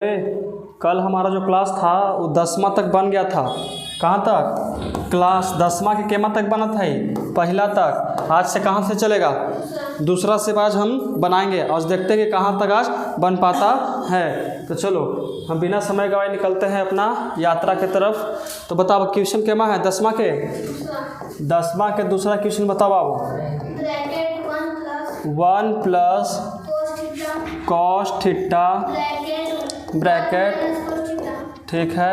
कल हमारा जो क्लास था वो 10वां तक बन गया था। कहाँ तक? क्लास 10वां के केमा तक बना था ही, पहला तक। आज से कहाँ से चलेगा? दूसरा से आज हम बनाएंगे। आज देखते हैं कि कहाँ तक आज बन पाता है। तो चलो हम बिना समय गवाए निकलते हैं अपना यात्रा की तरफ। तो बताओ क्वेश्चन केमा है 10वां के? 10वां के दूसरा क्वेश्चन बताओ आप। 1 प्लस कॉस थीटा ब्रैकेट, ठीक है,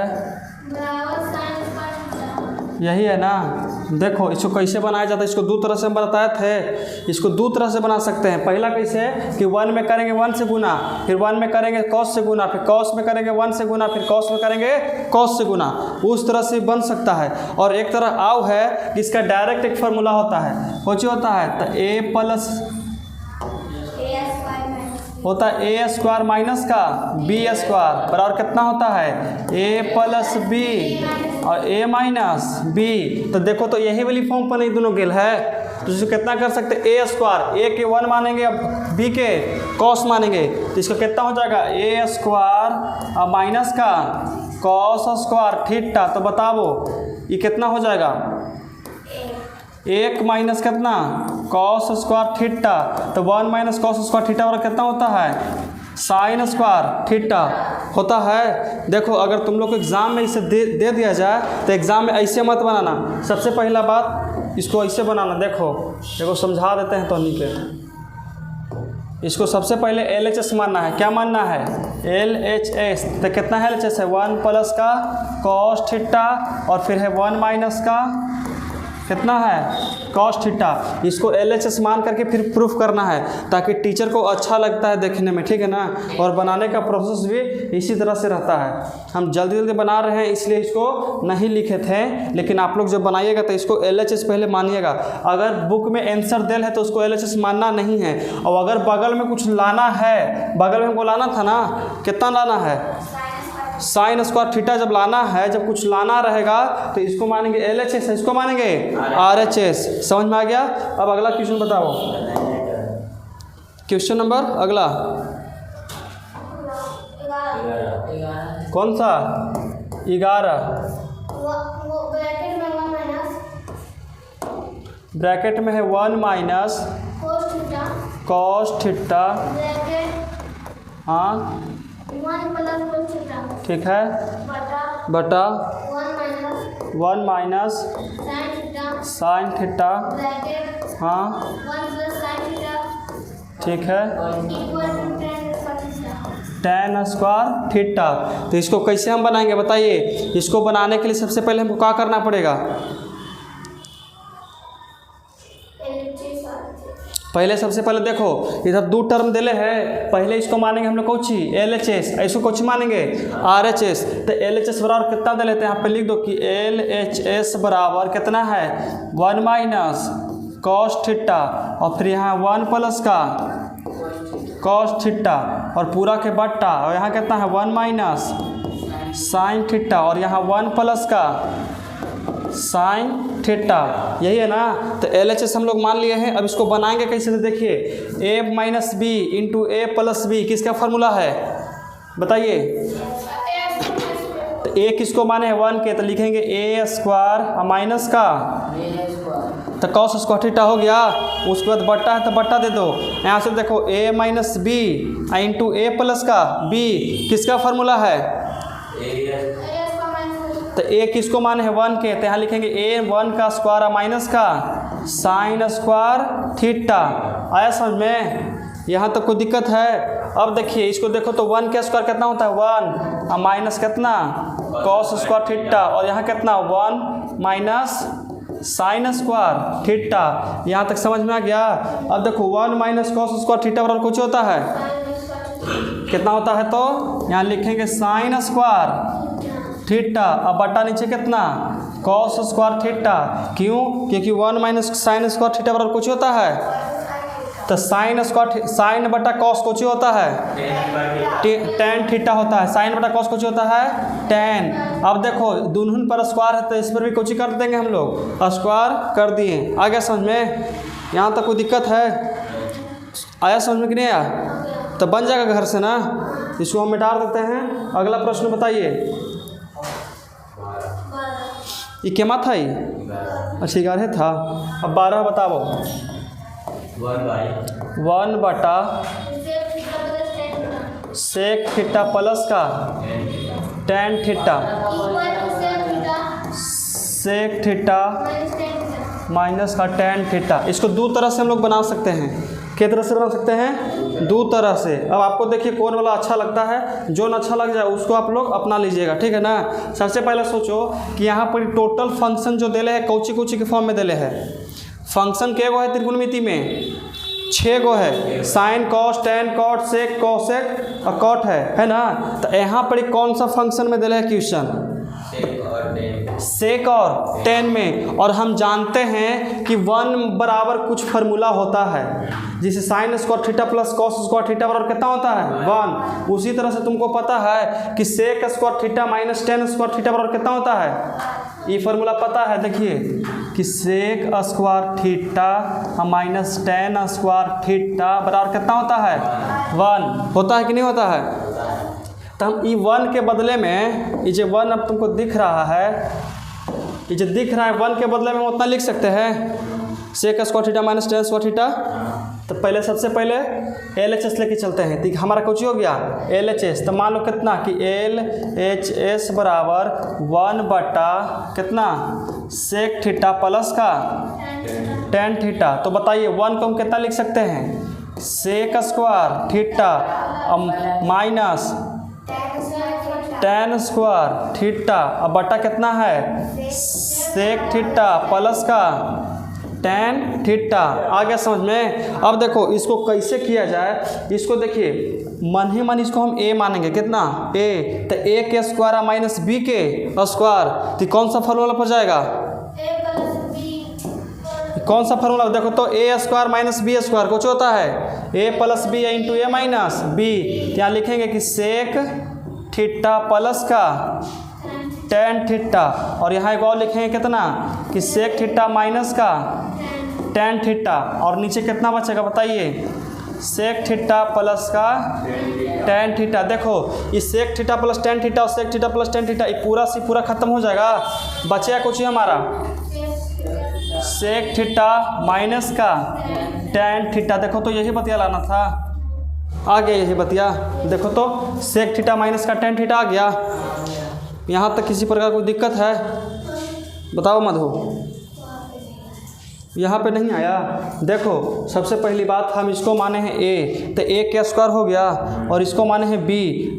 यही है ना। देखो इसको कैसे बनाया जाता है, इसको दो तरह से हम बताए थे। इसको दो तरह से बना सकते हैं। पहला कैसे कि 1 में करेंगे 1 से गुना, फिर 1 में करेंगे कॉस से गुना, फिर कॉस में करेंगे 1 से गुना, फिर कॉस में करेंगे कॉस से गुना। उस तरह से बन सकता है। और एक तरह आव है कि इसका डायरेक्ट एक फार्मूला होता है। कौन सी होता है? तो a प्लस होता है ए स्क्वायर माइनस का बी स्क्वायर बराबर कितना होता है? ए प्लस बी और ए माइनस बी। तो देखो तो यही वाली फॉर्म पर नहीं दोनों गेल है। तो इसको कितना कर सकते हैं? ए स्क्वायर, ए के 1 मानेंगे, अब बी के कॉस मानेंगे, तो इसका कितना हो जाएगा? ए स्क्वायर और माइनस का कॉस स्क्वायर थीटा। तो बताओ ये कितना हो जाएगा? 1 माइनस कितना? Cos square theta. तो 1 माइनस कॉस स्क्वायर थीटा वाला कितना होता है? साइन स्क्वायर थीटा होता है। देखो अगर तुम लोग को एग्जाम में इसे दे दिया जाए तो एग्जाम में ऐसे मत बनाना। सबसे पहला बात इसको ऐसे बनाना। देखो समझा देते हैं तो नहीं के। इसको सबसे पहले LHS मानना है। क्या मानना है? LHS। तो कितना है LHS है? 1 प्लस का कॉस थीटा और फिर है 1 माइनस का कितना है? Cos theta. इसको LHS मान करके फिर प्रूफ करना है ताकि टीचर को अच्छा लगता है देखने में, ठीक है ना। और बनाने का प्रोसेस भी इसी तरह से रहता है। हम जल्दी जल्दी बना रहे हैं इसलिए इसको नहीं लिखे थे, लेकिन आप लोग जब बनाइएगा तो इसको LHS पहले मानिएगा। अगर बुक में आंसर देल है तो उसको LHS मानना नहीं है। और अगर बगल में कुछ लाना है, बगल में हमको लाना था ना, कितना लाना है? साइन स्क्वायर थीटा जब लाना है, जब कुछ लाना रहेगा तो इसको मानेंगे LHS, इसको मानेंगे RHS। समझ में आ गया? अब अगला क्वेश्चन बताओ। क्वेश्चन नंबर अगला कौन सा? 11। ब्रैकेट में है 1 माइनस कॉस थीटा, हाँ ठीक है, बटा 1 माइनस साइन थीटा, हाँ ठीक है, tan स्क्वायर थीटा। तो इसको कैसे हम बनाएंगे बताइए? इसको बनाने के लिए सबसे पहले हमको क्या करना पड़ेगा? सबसे पहले देखो इधर 2 टर्म दिले हैं। पहले इसको मानेंगे हम लोग कौची? LHS। ऐसो कौची मानेंगे? RHS। तो LHS बराबर कितना दे लेते हैं? यहाँ पे लिख दो कि LHS बराबर कितना है? 1 माइनस कॉस थीटा और फिर यहाँ 1 प्लस का कॉस थीटा और पूरा के बट्टा, और यहाँ कितना है? 1 माइनस साइन थीटा और यहाँ 1 प्लस का साइन थीटा। यही है ना। तो LHS हम लोग मान लिए हैं। अब इसको बनाएंगे कैसे? तो देखिए a minus B into A plus B किसका फार्मूला है बताइए? तो a किसको माने हैं? 1 के, तो लिखेंगे a स्क्वायर माइनस का तो कॉस स्क्वायर थीटा हो गया। उसके बाद बट्टा है तो बट्टा दे दो। यहाँ से देखो a minus B into A plus का b किसका फार्मूला है? तो a किसको माने हैं? 1 के, तो यहाँ लिखेंगे a1 का स्क्वायर माइनस का साइन स्क्वायर थीटा। आया समझ में? यहाँ तक कोई दिक्कत है? अब देखिए इसको देखो तो 1 का स्क्वायर कितना होता है? 1 और माइनस कितना? कॉस स्क्वायर थीटा और यहाँ कितना? 1 माइनस साइन स्क्वायर थीटा। यहाँ तक समझ में आ गया? अब देखो 1 माइनस कॉस स्क्वायर थीटा बराबर कुछ होता है कितना होता है? तो यहाँ लिखेंगे साइन स्क्वायर थीटा और बट्टा नीचे कितना? Cos square theta. क्यों? क्योंकि 1 माइनस साइन स्क्वायर थीटा बराबर कुछ होता है। तो साइन बटा कॉस कुछ होता है? tan थीटा होता है। साइन बटा कॉस कुछ होता है? tan। अब देखो दोनों पर स्क्वायर है तो इस पर भी कुछ कर देंगे हम लोग, स्क्वायर कर दिए। आ गया समझ में? यहाँ तक कोई दिक्कत है? आया समझ में कि नहीं आया? तो बन जाएगा घर से ना। इसको हम मिटा देते हैं। अगला प्रश्न बताइए, ये क्या था? ये अच्छा 11 था। अब 12 बताओ। 1/, सेक थीटा प्लस का tan theta, sec theta minus का tan थीटा। इसको दो तरह से हम लोग बना सकते हैं। किस तरह से बना सकते हैं? दो तरह से। अब आपको देखिए कौन वाला अच्छा लगता है, जो न अच्छा लग जाए उसको आप लोग अपना लीजिएगा, ठीक है ना। सबसे पहले सोचो कि यहाँ पर टोटल फंक्शन जो देले है कौची कौची के फॉर्म में देले है। फंक्शन के गो है त्रिकोणमिति में? 6 गो है। साइन, कॉस, टेन, कॉट, सेक, कोसेक और कॉट है ना। तो यहाँ पर कौन सा फंक्शन में दिले है क्वेश्चन? सेक और टेन में। और हम जानते हैं कि 1 बराबर कुछ फार्मूला होता है, जिसे sign square theta plus cos square theta बराबर कितना होता है? 1। उसी तरह से तुमको पता है कि sec square theta minus tan square theta बराबर कितना होता है? ये फार्मूला पता है। देखिए कि sec square theta minus tan square theta बराबर कितना होता है? 1 होता है कि नहीं होता है? तो हम ई 1 के बदले में, ये जो 1 अब तुमको दिख रहा है, ये जो दिख रहा है 1 के बदले में हम उतना लिख सकते हैं, sec square theta minus tan square theta. तो पहले सबसे पहले LHS लेके चलते हैं। तो हमारा कुछ हो गया LHS। तो मान लो कितना कि LHS बराबर 1/, कितना? सेक थीटा प्लस का tan थीटा। तो बताइए 1 को हम कितना लिख सकते हैं? Sec square theta minus tan square theta अब बटा कितना है? सेक थीटा प्लस का tan थीटा। आ गया समझ में? अब देखो इसको कैसे किया जाए। इसको देखिए मन ही मन इसको हम a मानेंगे। कितना? a। तो a के स्क्वायर माइनस b के स्क्वायर। तो कौन सा फार्मूला पर जाएगा? कौन सा फार्मूला? देखो तो a square minus b square कुछ होता है a plus B into a minus b। यहाँ लिखेंगे कि सेक थीटा प्लस का tan थीटा। और यहाँ एक और लिखेंगे कितना कि सेक थीटा माइनस का tan थीटा। और नीचे कितना बचेगा बताइए? सेक थीटा प्लस का tan थीटा। देखो इस sec theta plus tan theta और sec theta plus tan theta ये पूरा से पूरा खत्म हो जाएगा। बचेगा कुछ ही हमारा सेक थीटा माइनस का tan थीटा। देखो तो यही बतिया लाना था, आ गया यही बतिया। देखो तो सेक थीटा माइनस का tan थीटा आ गया। यहाँ तक किसी प्रकार कोई दिक्कत है? बताओ मधु। यहाँ पे नहीं आया? देखो सबसे पहली बात हम इसको माने हैं a, तो a का स्क्वायर हो गया। और इसको माने हैं b,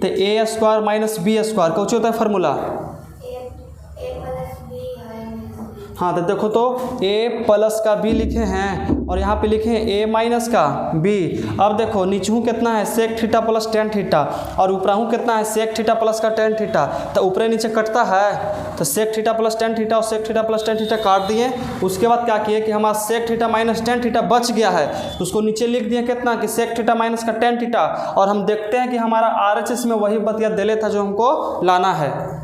तो a square minus b square कौन होता है फार्मूला? हाँ तो देखो तो a प्लस का b लिखे हैं और यहाँ पे लिखे हैं a माइनस का b। अब देखो नीचहूँ कितना है? Sec theta plus tan theta. और ऊपराहूँ कितना है? सेक थीटा प्लस का tan थीटा। तो ऊपरे नीचे कटता है, तो sec theta plus tan theta और sec theta plus tan theta काट दिए। उसके बाद क्या किए कि हमारा sec theta minus tan theta बच गया है, तो उसको नीचे लिख दिए कितना कि सेक थीटा माइनस का tan थीटा। और हम देखते हैं कि हमारा RHS में वही बतिया दिले था जो हमको लाना है।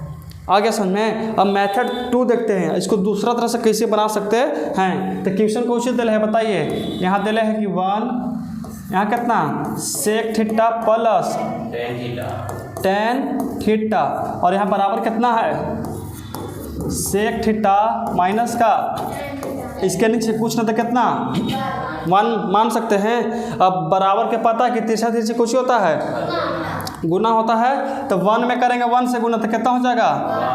आ गया समझ में? अब मेथड 2 देखते हैं, इसको दूसरा तरह से कैसे बना सकते हैं। तो क्वेश्चन को उसी दिले है बताइए। यहाँ दिले है कि 1, यहाँ कितना? Sec theta plus tan theta. और यहाँ बराबर कितना है? सेक थीटा माइनस का, इसके नीचे कुछ ना तो कितना 1 मान सकते हैं। अब बराबर के पता है कि तिरछा तिरछी कुछ होता है गुना होता है, तो 1 में करेंगे 1 से गुना तो कितना हो जाएगा?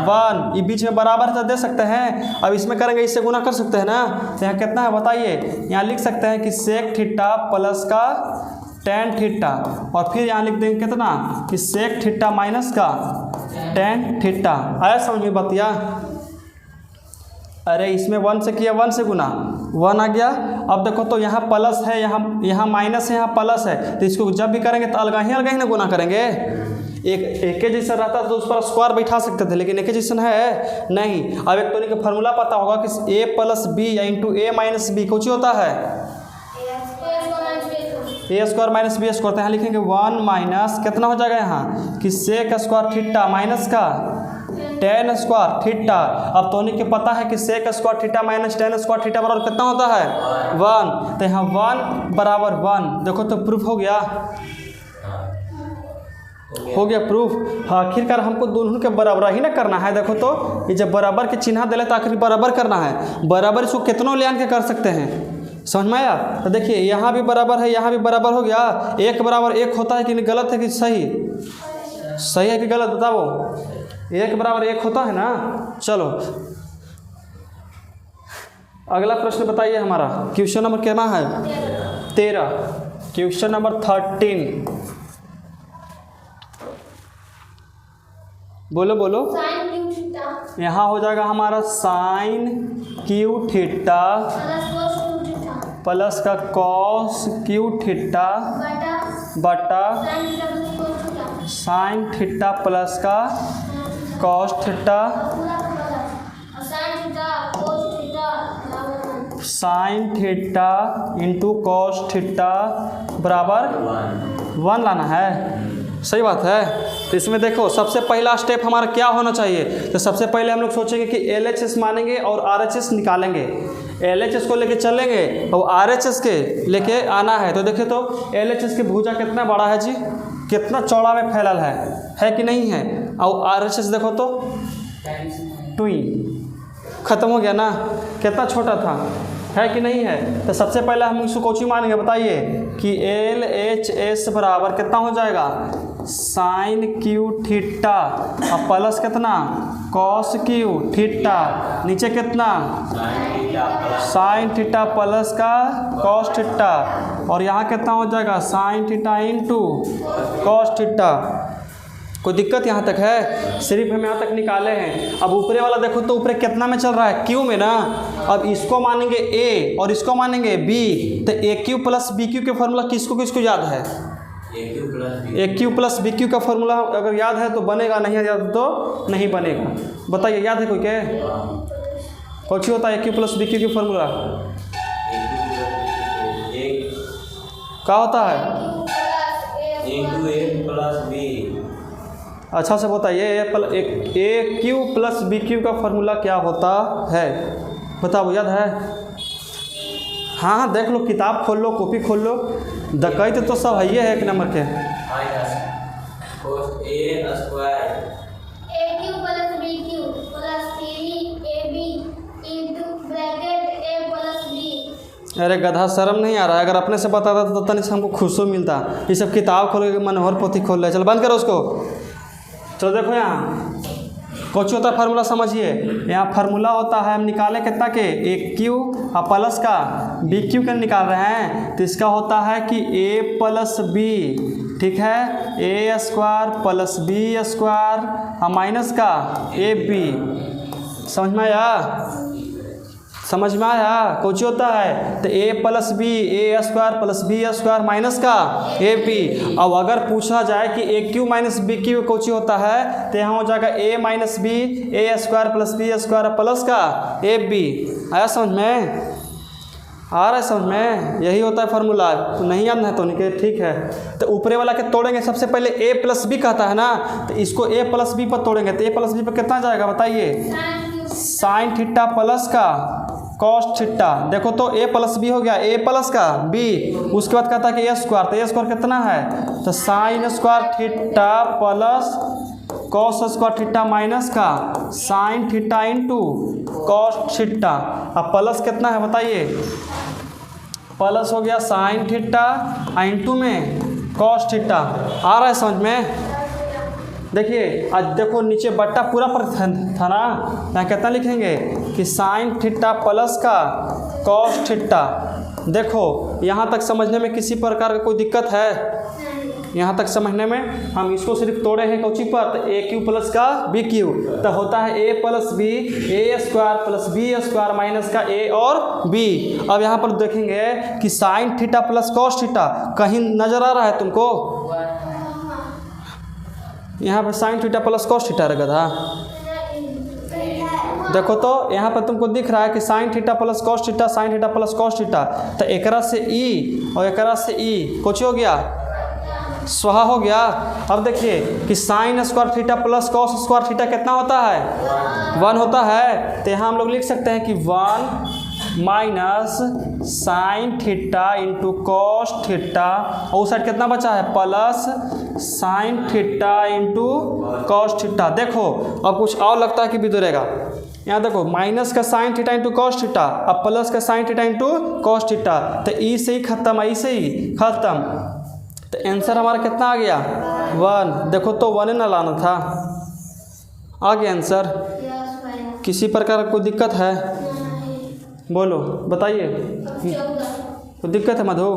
1। ये बीच में बराबर तो दे सकते हैं। अब इसमें करेंगे इससे गुना कर सकते हैं ना। तो यहाँ कितना है बताइए? यहाँ लिख सकते हैं कि सेक थीटा प्लस का tan थीटा। और फिर यहाँ लिख देंगे कितना कि सेक थीटा माइनस का tan थीटा। आया समझ में बतिया? अरे इसमें 1 से किया 1 से गुना 1 आ गया। अब देखो तो यहाँ प्लस है, यहाँ माइनस है, यहाँ प्लस है। तो इसको जब भी करेंगे तो अलग ही ना गुना करेंगे। एक जैसा रहता तो उस पर स्क्वायर बैठा सकते थे, लेकिन एक जैसा है नहीं। अब एक तो नहीं फार्मूला पता होगा कि a प्लस बी या इंटू a माइनस बी कुछ होता है a square minus B square. तो यहाँ लिखेंगे 1 माइनस कितना हो जाएगा यहाँ कि सेक स्क्वायर थीटा माइनस का tan स्क्वायर थीटा। अब तो के पता है कि sec square theta minus tan square theta बराबर कितना होता है? 1। तो यहाँ 1 बराबर 1। देखो तो प्रूफ हो गया। हो गया प्रूफ। हाँ, आखिरकार हमको दोनों के बराबर ही ना करना है। देखो तो ये जब बराबर के चिन्ह दिले तो आखिर बराबर करना है। बराबर इसको कितनों ले आन के कर सकते हैं, समझ में आया? तो देखिए यहाँ भी बराबर है, यहाँ भी बराबर हो गया। एक बराबर एक होता है कि गलत है कि सही? सही है कि गलत बताओ? एक बराबर एक होता है ना। चलो अगला प्रश्न बताइए हमारा। क्वेश्चन नंबर कितना है? 13। क्वेश्चन नंबर 13 बोलो बोलो। यहाँ हो जाएगा हमारा साइन क्यू थीटा प्लस का कॉस क्यू थीटा बटा साइन थीटा प्लस का cos theta sine theta into cos theta बराबर 1 लाना है। सही बात है। तो इसमें देखो सबसे पहला स्टेप हमारा क्या होना चाहिए? तो सबसे पहले हम लोग सोचेंगे कि LHS मानेंगे और RHS निकालेंगे। LHS को लेके चलेंगे और RHS के लेके आना है। तो देखिए तो LHS की भुजा कितना बड़ा है जी, कितना चौड़ा में फैलल है कि नहीं है? और RHS देखो तो ट्विन खत्म हो गया ना, कितना छोटा था, है कि नहीं है? तो सबसे पहले हम इसको कोची मानेंगे बताइए कि LHS बराबर कितना हो जाएगा? साइन क्यू थीटा और प्लस कितना? कॉस क्यू थीटा, नीचे कितना? साइन थीटा प्लस का कॉस थीटा, और यहाँ कितना हो जाएगा? Sign theta into cos theta. कोई दिक्कत यहाँ तक है? सिर्फ हम यहाँ तक निकाले हैं। अब ऊपरे वाला देखो तो ऊपरे कितना में चल रहा है? क्यू में ना। अब इसको मानेंगे ए और इसको मानेंगे बी। तो A cube plus B Q का फॉर्मूला किसको किसको याद है? ए क्यू प्लस बी क्यू का फॉर्मूला अगर याद है तो बनेगा, नहीं याद तो नहीं बनेगा। बताइए याद है कोई क्या? कौन होता है ए क्यू प्लस बी क्यू का फॉर्मूला? क्या होता है? अच्छा से बताइए ए क्यू प्लस बी क्यू का फॉर्मूला क्या होता है? बताओ याद है? हाँ हाँ देख लो, किताब खोल लो, कॉपी खोल लो। डकैत तो सब है ये है एक नंबर के। अरे गधा शर्म नहीं आ रहा है? अगर अपने से बताता तो तनी से हमको खुशो मिलता। ये सब किताब खोल के मनोहर पोथी खोल रहे। चल बंद करो उसको। चलो देखो यहाँ कुछ होता है फार्मूला, समझिए। यहाँ फार्मूला होता है, हम निकाले कितना के? ए क्यू और प्लस का बी क्यू के निकाल रहे हैं। तो इसका होता है कि ए प्लस बी, ठीक है, ए स्क्वायर प्लस बी स्क्वायर और माइनस का ए बी। समझ में आया? समझ में आया? कुछ होता है तो A plus B, A square plus B square minus का ए बी। अब अगर पूछा जाए कि A cube minus B cube कुछ होता है तो यहाँ हो जाएगा A minus B, A square plus B square plus का ए बी। आया समझ में? आ रहा है समझ में? यही होता है फार्मूला। तो नहीं याद है तो नहीं, ठीक है। तो ऊपरे वाला के तोड़ेंगे। सबसे पहले ए प्लस बी कहता है ना, तो इसको ए प्लस बी पर तोड़ेंगे। तो ए प्लस बी पर कितना जाएगा बताइए? साइन थीटा प्लस का कॉस थीटा। देखो तो ए प्लस बी हो गया, ए प्लस का बी। उसके बाद कहता है कि ए स्क्वायर, तो ए स्क्वायर कितना है? तो sine square theta plus cos square theta minus का sine theta into cos theta. अब प्लस कितना है बताइए? प्लस हो गया साइन थीटा इंटू में कॉस थीटा। आ रहा है समझ में? देखिए आज देखो नीचे बट्टा पूरा पर था ना, यहाँ कितना लिखेंगे कि साइन थीटा प्लस का कॉस थीटा। देखो यहाँ तक समझने में किसी प्रकार का कोई दिक्कत है? यहाँ तक समझने में हम इसको सिर्फ तोड़े हैं कौची पर? तो ए क्यू प्लस का बी क्यू। तो होता है A plus B, A square plus B square minus का ए और बी। अब यहाँ पर देखेंगे कि sine theta plus cos theta कहीं नजर आ रहा है तुमको? यहाँ पर sine theta plus cos theta रहेगा था। देखो तो यहाँ पर तुमको दिख रहा है कि sine theta plus cos theta, sign theta plus cos theta. तो एकरा से ई और एकरा से ई कुछ हो गया, स्वाहा हो गया। अब देखिए कि sign square theta plus cos square theta कितना होता है? 1 होता है। तो यहाँ हम लोग लिख सकते हैं कि 1 minus sign theta into cos theta, और उस साइड कितना बचा है? Plus sign theta into cos theta. देखो अब कुछ और लगता है कि बिगड़ेगा। यहाँ देखो माइनस का sine theta into cos theta, अब प्लस का sine theta into cos theta, तो ई से ही खत्म, आई से ही खत्म। तो आंसर हमारा कितना आ गया 1। देखो तो 1 ना लाना था, आ गया आंसर। किसी प्रकार कोई दिक्कत है? बोलो बताइए, कोई दिक्कत है मधु?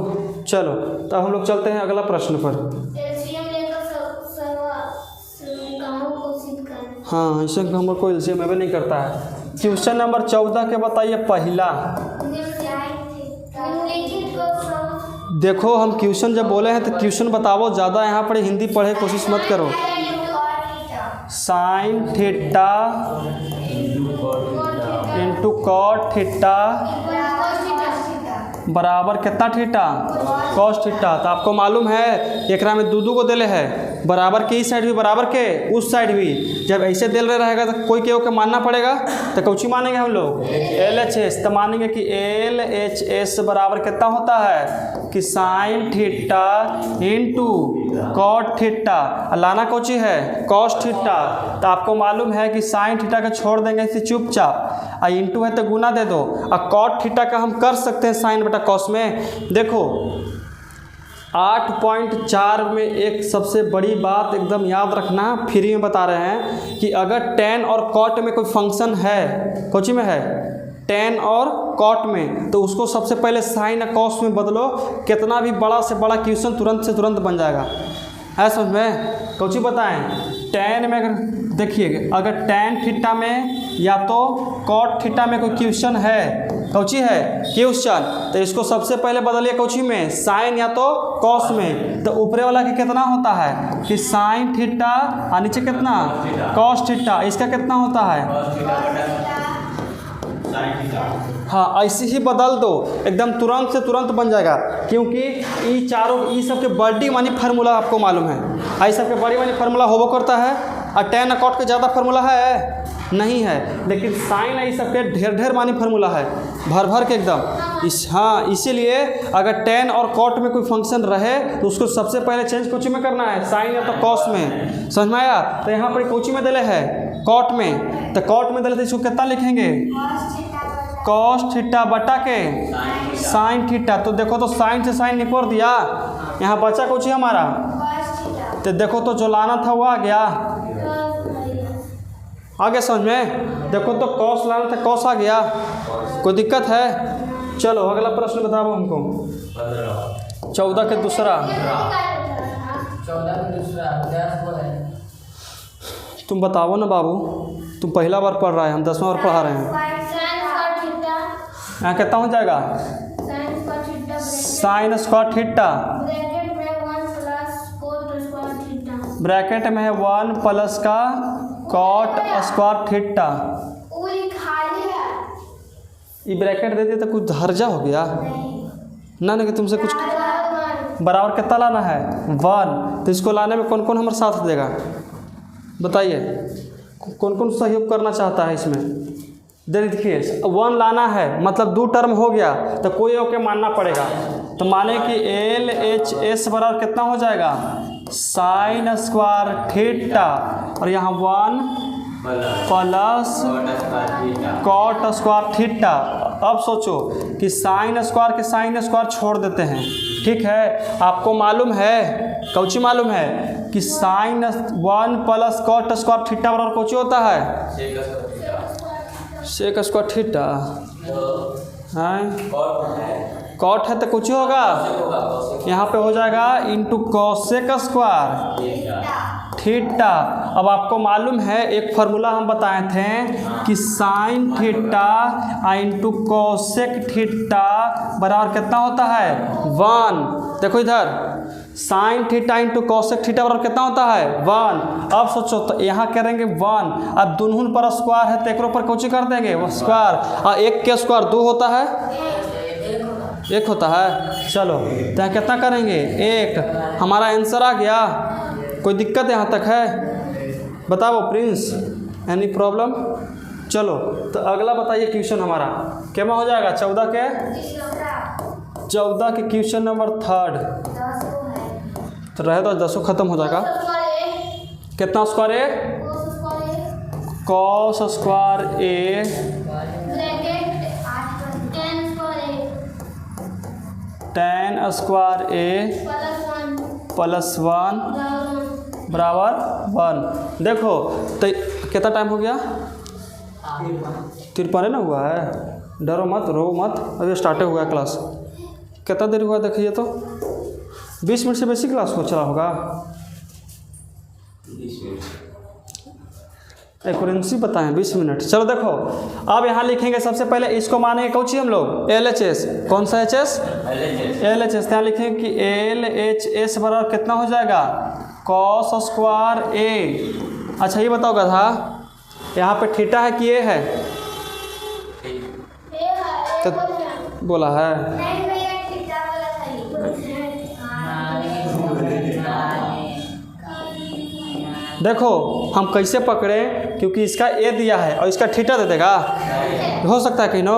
चलो तो अब हम लोग चलते हैं अगला प्रश्न पर। हाँ ऐसे हम कोई एलसीएम में भी नहीं करता है। क्वेश्चन नंबर 14 के बताइए पहला। देखो हम क्वेश्चन जब बोले हैं तो क्वेश्चन बताओ, ज़्यादा यहाँ पर हिंदी पढ़े कोशिश मत करो। Sine theta into cot theta बराबर कितना थीटा? Cos theta. तो आपको मालूम है एकरा में दू को देले है, बराबर के इस साइड भी बराबर के उस साइड भी। जब ऐसे दिल रहे रहेगा तो कोई के मानना पड़ेगा। तो कौची मानेंगे हम लोग? LHS। तो मानेंगे कि LHS बराबर कितना होता है कि sine theta into cot theta, लाना कौची है कॉस थीटा। तो आपको मालूम है कि साइन थीटा का छोड़ देंगे इसे चुपचाप, और इंटू है तो गुना दे दो, और कॉट थीटा का हम कर सकते हैं साइन बटा कॉस में। देखो 8.4 में एक सबसे बड़ी बात एकदम याद रखना, फ्री में बता रहे हैं कि अगर टेन और कॉट में कोई फंक्शन है, कोची में है टेन और कॉट में, तो उसको सबसे पहले साइन और कॉस में बदलो, कितना भी बड़ा से बड़ा क्वेश्चन तुरंत से तुरंत बन जाएगा। है समझ में? कौची बताएं? टेन में अगर देखिए, अगर टेन थीटा में या तो कॉट थीटा में कोई क्वेश्चन है, कौची है क्वेश्चन, तो इसको सबसे पहले बदलिए कौची में साइन या तो कॉस में। तो ऊपरे वाला की कितना होता है कि साइन थीटा और नीचे कितना कॉस थीटा, इसका कितना होता है हाँ ऐसे ही बदल दो, एकदम तुरंत से तुरंत बन जाएगा। क्योंकि ये चारों ये सब के बड़ी मानी फार्मूला आपको मालूम है, आई सब के बड़ी मानी फार्मूला होबो करता है। और टेन और कॉट के ज़्यादा फार्मूला है नहीं है, लेकिन साइन ये सब के ढेर ढेर मानी फार्मूला है, भर भर के एकदम। हाँ इसीलिए अगर टेन और कॉट में कोई फंक्शन रहे तो उसको सबसे पहले चेंज कोची में करना है, साइन या तो कॉस में। समझ में आया? तो यहाँ पर कोची में दिले है कॉट में, तो कॉट में दिले तो इसको कितना लिखेंगे कॉस थीटा बटा के साइन थीटा। तो देखो तो साइन से साइन निकोर दिया, यहाँ बचा कुछ ही हमारा, तो देखो तो जो लाना था वो आ गया। आगे समझ में? देखो तो कॉस लाना था, कॉस आ गया। कोई दिक्कत है? चलो अगला प्रश्न बताओ हमको। 14 के दूसरा। तुम बताओ ना बाबू, तुम पहला बार पढ़ रहा है, हम 10वां बार पढ़ा रहे हैं। यहाँ कितना हो जाएगा साइन स्क्वायर थीटा, ब्रैकेट में है 1 प्लस का कॉट स्क्वायर थीटा। ये ब्रैकेट दे दिए तो कुछ हर्जा हो गया ना, कि तुमसे कुछ बराबर कितना लाना है 1। तो इसको लाने में कौन कौन हमारे साथ देगा बताइए, कौन कौन सहयोग करना चाहता है इसमें? देखिए 1 लाना है, मतलब 2 टर्म हो गया, तो कोई ओके मानना पड़ेगा। तो माने कि LHS बराबर कितना हो जाएगा साइन स्क्वायर थीटा, और यहाँ 1 प्लस कॉट स्क्वायर थीटा। अब सोचो कि साइन स्क्वायर के साइन स्क्वायर छोड़ देते हैं, ठीक है। आपको मालूम है, कौची मालूम है कि sine 1 plus cot square theta बराबर कौची होता है सेक स्क्वायर थीटा। कॉट है तो कुछ होगा, यहाँ पे हो जाएगा इंटू कॉसेक स्क्वायर थीटा। अब आपको मालूम है एक फार्मूला हम बताए थे कि sine theta into cosec theta बराबर कितना होता है 1। देखो इधर sign theta into cosec theta बराबर कितना होता है 1। अब सोचो तो यहाँ करेंगे 1, अब दोनों पर स्क्वायर है तो एक पर कोची कर देंगे वो स्क्वायर, और 1 के स्क्वायर 2 होता है, 1 होता है। चलो तो कितना करेंगे 1। हमारा आंसर आ गया। कोई दिक्कत यहाँ तक है? बताओ प्रिंस, एनी प्रॉब्लम? चलो तो अगला बताइए क्वेश्चन हमारा क्या हो जाएगा 14 के क्वेश्चन नंबर 3। तो रहे तो 10 खत्म हो जाएगा। कितना स्क्वायर ए? कॉस स्क्वायर ए टेन स्क्वायर ए +1 बराबर 1। देखो तो कितना टाइम हो गया? 53 ना हुआ है। डरो मत, रो मत, अभी स्टार्ट हुआ है क्लास। कितना देर हुआ देखिए तो? 20 मिनट से बेसी क्लास हो चला होगा। एक्यूरेंसी बताएं 20 मिनट। चलो देखो अब यहाँ लिखेंगे सबसे पहले इसको मानेंगे कौन हम लोग? LHS। कौन सा HS? LHS। यहाँ लिखेंगे कि LHS बराबर कितना हो जाएगा? कॉस स्क्वायर ए। अच्छा ये बताओ था यहाँ पे थीटा है कि ए है? तो बोला है। देखो हम कैसे पकड़े, क्योंकि इसका ए दिया है और इसका थीटा दे देगा। हो सकता है कहीं नो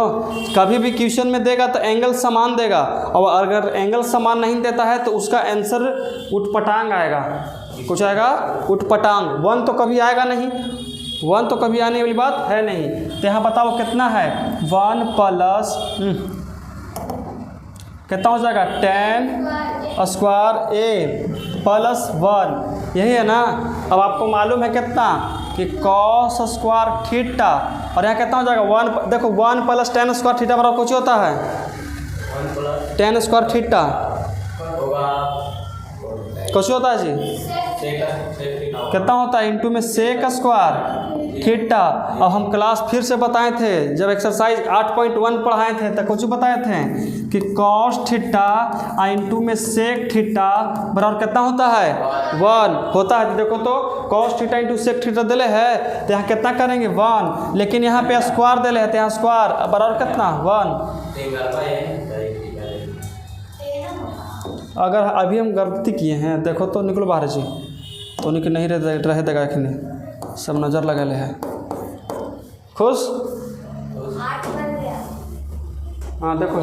कभी भी क्वेश्चन में देगा तो एंगल समान देगा, और अगर एंगल समान नहीं देता है तो उसका आंसर उठपटांग आएगा। कुछ आएगा उठपटांग। 1 तो कभी आएगा नहीं, 1 तो कभी आने वाली बात है नहीं। तो यहाँ बताओ कितना है? 1 प्लस कितना हो जाएगा? 10 स्क्वायर ए +1। यही है ना। अब आपको मालूम है कितना कि कॉस स्क्वायर थीटा, और यहाँ कितना हो जाएगा? 1। देखो 1 + 10 स्क्वायर थीटा बराबर कुछ होता है 10 स्क्वायर थीटा कुछ होता है जी? कितना होता है? इंटू में सेक स्क्वायर थीटा। अब हम क्लास फिर से बताए थे जब एक्सरसाइज 8.1 पढ़ाए थे तो कुछ बताए थे कि कॉस थीटा इंटू में सेक थीटा बराबर कितना होता है? 1 होता है। देखो तो cos theta into sec theta दिले है तो यहाँ कितना करेंगे? 1। लेकिन यहाँ पे स्क्वायर दिले है तो यहाँ स्क्वायर बराबर कितना? 1। अगर अभी हम गलती किए हैं देखो तो निकलो बाहर जी, तो उन्हीं के नहीं रह देगा एखने सब नज़र लगे है। खुश? हाँ देखो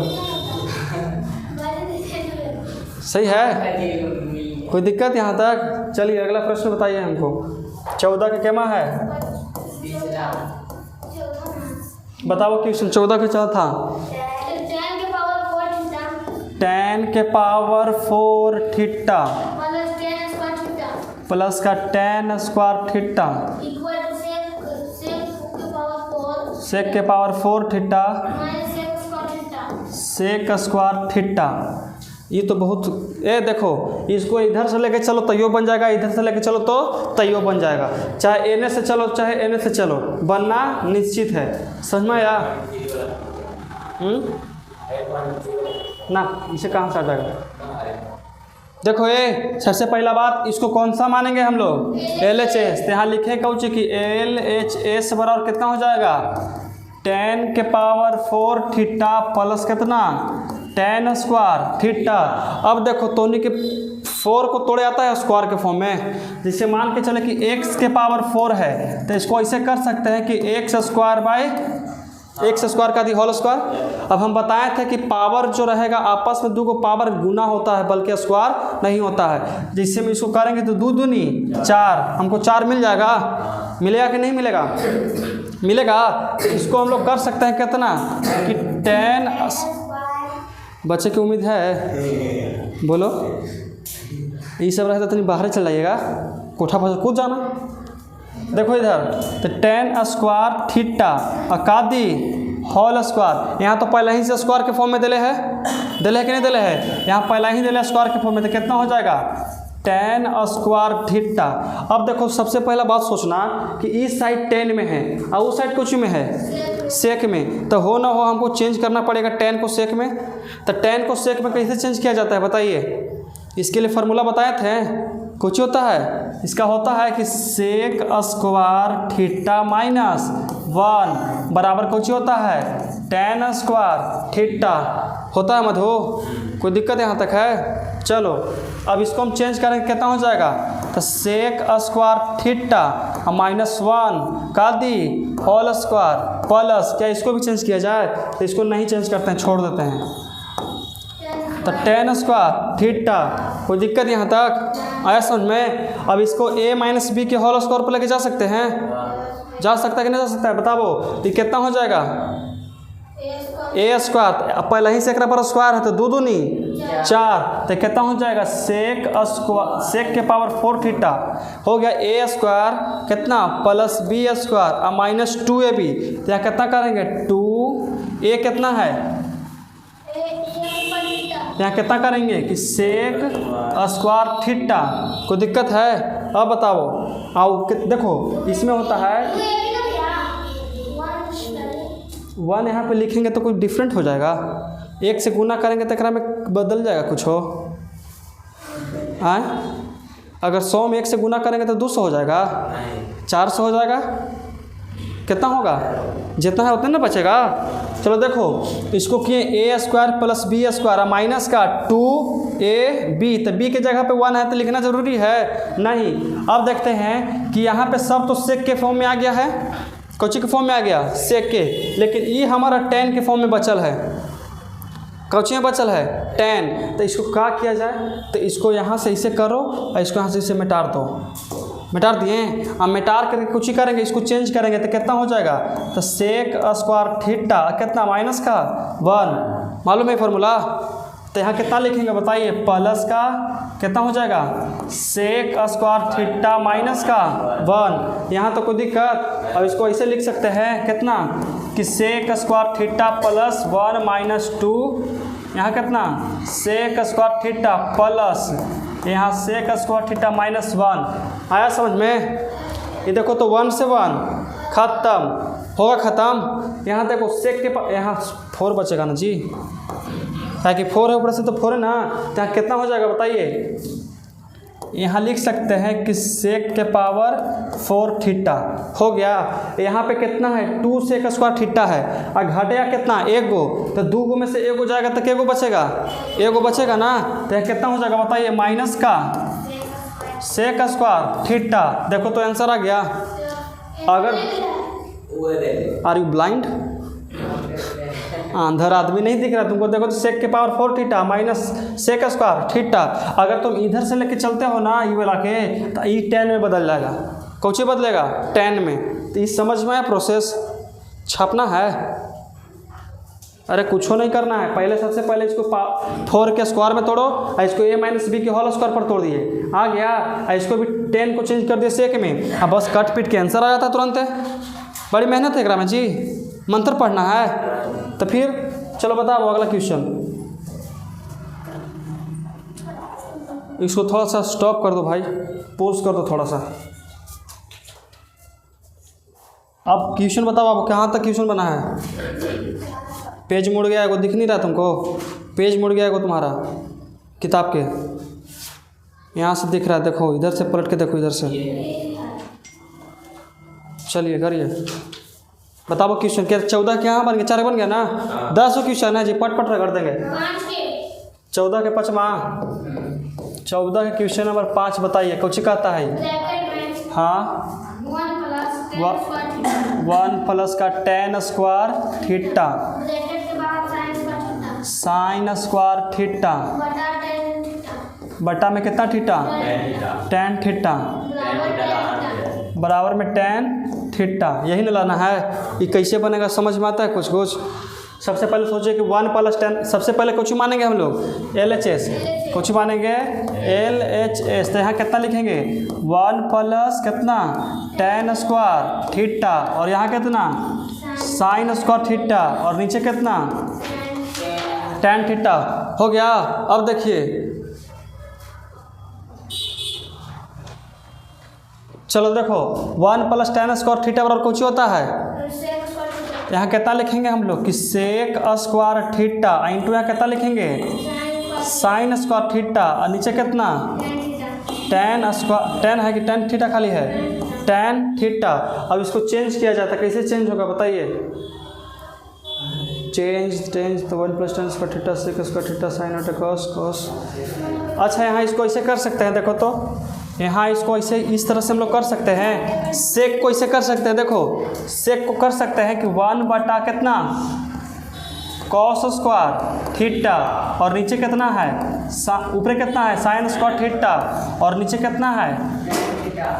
सही है, कोई दिक्कत यहाँ तक? चलिए अगला प्रश्न बताइए हमको। 14 का केमा है? बताओ क्वेश्चन 14 का क्या था? 10 के पावर 4 थीटा प्लस का 10 स्क्वायर थीटा सेक के power 4 theta sec square theta. ये तो बहुत देखो इसको इधर से लेके चलो तैयो बन जाएगा, इधर से लेके चलो तो तैयो बन जाएगा। चाहे एने से चलो चाहे एने से चलो, बनना निश्चित है। समझ में आया? ना इसे कहाँ से आ जाएगा? देखो ये सबसे पहला बात, इसको कौन सा मानेंगे हम लोग? LHS। तो यहाँ लिखे कौन कि LHS बराबर कितना हो जाएगा? 10 के पावर 4 थीटा प्लस कितना? 10 स्क्वायर थीटा। अब देखो तोनी के 4 को तोड़े आता है स्क्वायर के फॉर्म में। जिसे मान के चले कि x के पावर 4 है तो इसको ऐसे कर सकते हैं कि x square by x square का दी होल स्क्वायर। अब हम बताए थे कि पावर जो रहेगा आपस में 2 को पावर गुना होता है बल्कि स्क्वायर नहीं होता है। जिससे हम इसको करेंगे तो 2 दूनी 4, हमको 4 मिल जाएगा। मिलेगा कि नहीं मिलेगा? मिलेगा। इसको हम लोग कर सकते हैं कितना कि 10। बच्चे की उम्मीद है? बोलो। ये सब रहता तो नहीं बाहर चल जाइएगा, कोठा पर कूद जाना। देखो इधर तो 10 स्क्वायर थीटा अकादी होल स्क्वायर। यहाँ तो पहले ही से स्क्वायर के फॉर्म में दिले है कि नहीं दिले है? यहाँ पहला ही दिले स्क्वायर के फॉर्म में, तो कितना हो जाएगा? 10 स्क्वायर थीटा। अब देखो सबसे पहला बात सोचना कि इस साइड 10 में है और उस साइड कुछ में है सेक में, तो हो ना हो हमको चेंज करना पड़ेगा 10 को सेक में। तो 10 को सेक में कैसे चेंज किया जाता है बताइए? इसके लिए फार्मूला बताए थे। कुछ होता है इसका होता है कि सेक स्क्वायर थीटा माइनस 1 बराबर कुछ होता है 10 स्क्वायर थीटा। होता है मधु? कोई दिक्कत यहाँ तक है? चलो अब इसको हम चेंज करेंगे कितना हो जाएगा? तो सेक स्क्वायर थीटा -1 का दी होल स्क्वायर प्लस, क्या इसको भी चेंज किया जाए? तो इसको नहीं चेंज करते हैं, छोड़ देते हैं। तो 10 स्क्वायर थीटा कोई दिक्कत यहाँ तक आया समझ में? अब इसको a माइनस बी के होल स्क्वायर पर लेके जा सकते हैं? जा सकता है कि नहीं जा सकता है बताओ? तो कितना हो जाएगा? ए स्क्वायर, अब पहले ही से एक पर स्क्वायर है तो दो दूनी 4, तो कितना हो जाएगा? सेक स्क्वायर, सेक के पावर 4 थीटा हो गया ए स्क्वायर कितना प्लस बी स्क्वायर और माइनस 2ab। तो यहाँ कितना करेंगे? 2a कितना है? यहाँ कितना करेंगे कि सेक स्क्वायर थीटा। कोई दिक्कत है? अब बताओ आओ देखो इसमें होता है 1 यहाँ पे लिखेंगे तो कुछ डिफरेंट हो जाएगा, 1 से गुना करेंगे तो एकरा में बदल जाएगा कुछ हो आए? अगर 100 में 1 से गुना करेंगे तो 200 हो जाएगा, 400 हो जाएगा, कितना होगा? जितना है उतना ना बचेगा। चलो देखो इसको किए A square plus B square minus का 2ab, तो बी की जगह पे 1 है तो लिखना ज़रूरी है नहीं। अब देखते हैं कि यहाँ पे सब तो सेक के फॉर्म में आ गया है, कोची के फॉर्म में आ गया? सेक के, लेकिन ये हमारा tan के फॉर्म में बचल है। कोची में बचल है? tan। तो इसको क्या किया जाए? तो इसको यहाँ से इसे करो और इसको यहाँ से इसे मिटार दो। मिटार दिए, अब मिटार करके कुछ ही करेंगे, इसको चेंज करेंगे तो कितना हो जाएगा? तो सेक स्क्वायर थीटा कितना माइनस का 1, मालूम है फॉर्मूला? तो यहाँ कितना लिखेंगे बताइए? प्लस का कितना हो जाएगा? सेक स्क्वायर थीटा माइनस का 1। यहाँ तो कोई दिक्कत? अब इसको ऐसे लिख सकते हैं कितना कि sec square theta plus 1 minus 2, यहाँ कितना? सेक स्क्वायर थीटा प्लस यहाँ सेक स्क्वायर थीटा माइनस 1। आया समझ में? ये देखो तो 1 से 1 खत्म होगा, ख़त्म। यहाँ देखो सेक के यहाँ 4 बचेगा ना जी, ताकि 4 है ऊपर से तो 4 है ना, तो यहाँ कितना हो जाएगा बताइए? यहाँ लिख सकते हैं कि सेक के पावर 4 थीटा हो गया। यहाँ पे कितना है? 2 सेक स्क्वायर थीटा है और घटेगा कितना? 1 गो, तो 2 गो में से 1 गो जाएगा तो क्या गो बचेगा? 1 गो बचेगा ना, तो यह कितना हो जाएगा बताइए? माइनस का सेक स्क्वायर थीटा। देखो तो आंसर आ गया। अगर आर यू ब्लाइंड? अंधर आदमी नहीं दिख रहा तुमको? देखो तो सेक के power 4 theta minus sec square theta, अगर तुम इधर से लेके चलते हो ना ये वाला के, तो ये tan में बदल जाएगा। कौन बदलेगा? tan में। तो इस समझ में आया प्रोसेस? छापना है, अरे कुछ नहीं करना है। पहले सबसे पहले इसको 4 के स्क्वायर में तोड़ो और इसको a माइनस बी के होल स्क्वायर पर तोड़ दिए, आ गया। और इसको भी tan को चेंज कर दिए सेक में, अब बस कट पीट के आंसर आ जाता तुरंत है। बड़ी मेहनत है एकरा में जी, मंत्र पढ़ना है। तो फिर चलो बताओ अगला क्वेश्चन। इसको थोड़ा सा स्टॉप कर दो भाई, पॉज कर दो थोड़ा सा। अब क्वेश्चन बताओ, आप कहाँ तक क्वेश्चन बना है? पेज मुड़ गया है, वो दिख नहीं रहा तुमको? पेज मुड़ गया है वो तुम्हारा किताब के, यहाँ से दिख रहा है, देखो इधर से पलट के देखो, इधर से। चलिए करिए, बताओ क्वेश्चन क्या? 14 के यहाँ बन गया, 4 बन गया ना? 10 क्वेश्चन है जी, पट पट रगड़ देंगे। 14 के 5वां, 14 के क्वेश्चन नंबर 5 बताइए, कुछ कहता है? हाँ, 1 प्लस का tan square theta sign square theta बटा में कितना थीटा? tan थीटा बराबर में tan थीटा। यही ना लाना है। ये कैसे बनेगा समझ में आता है कुछ कुछ? सबसे पहले सोचिए कि 1 प्लस tan, सबसे पहले कुछ मानेंगे हम लोग LHS, कुछ मानेंगे LHS। तो यहाँ कितना लिखेंगे? 1 प्लस कितना? tan स्क्वायर थीटा, और यहाँ कितना? साइन स्क्वायर थीटा, और नीचे कितना? tan theta. हो गया। अब देखिए, चलो देखो 1 प्लस tan स्क्वायर थीटा बराबर कुछ होता है? यहाँ कितना लिखेंगे हम लोग कि सेक स्क्वायर थीटा इंटू यहाँ कितना लिखेंगे? साइन स्क्वायर थीटा, और नीचे कितना? tan स्क्वायर, tan है कि tan थीटा खाली है? tan theta. अब इसको चेंज किया जाता है, कैसे चेंज होगा बताइए? चेंज तो 1 plus tan square theta sec square theta sine और कॉस। अच्छा, यहाँ इसको ऐसे कर सकते हैं, देखो तो यहाँ इसको ऐसे इस तरह से हम लोग कर सकते हैं। सेक को ऐसे कर सकते हैं, देखो सेक को कर सकते हैं कि 1 बटा कितना? कॉस स्क्वायर थीटा और नीचे कितना है ऊपर कितना है साइन स्क्वायर थीटा और नीचे कितना है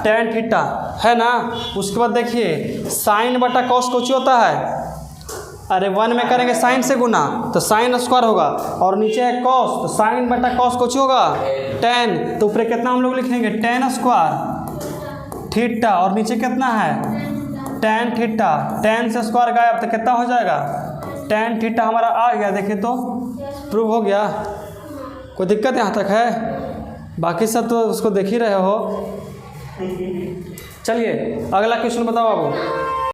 टेन थीटा है ना। उसके बाद देखिए साइन बटा कॉस कुछ होता है, अरे 1 में करेंगे साइन से गुना तो साइन स्क्वायर होगा और नीचे है कॉस तो साइन बटा कॉस कुछ होगा 10, तो ऊपर कितना हम लोग लिखेंगे टेन स्क्वायर थीटा और नीचे कितना है टेन थीटा, 10 से स्क्वायर गायब तो कितना हो जाएगा टेन थीटा हमारा आ गया। देखिए तो प्रूव हो गया, कोई दिक्कत यहाँ तक है? बाकी सब तो उसको देख ही रहे हो। चलिए अगला क्वेश्चन बताओ बाबू।